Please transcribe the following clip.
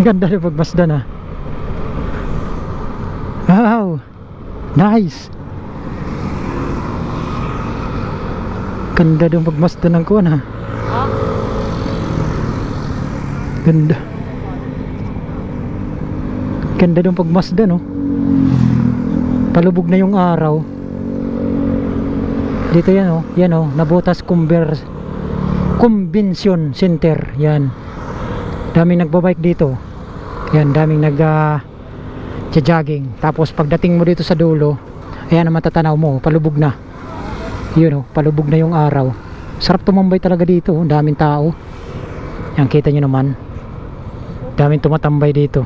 Ganda rin pagmasdan ah. Wow, nice. Ganda din pagmasdan ng kuwan ha. Ganda. Ganda din pagmasdan no. Palubog na yung araw. Dito yan oh, Nabotas Convention Center, yan. Daming nagbabike dito. Yan, daming jogging. Tapos pagdating mo dito sa dulo, ayan ang matatanaw mo, palubog na. Yun oh, palubog na yung araw. Sarap tumambay talaga dito, daming tao. Yan, kita nyo naman. Daming tumatambay dito.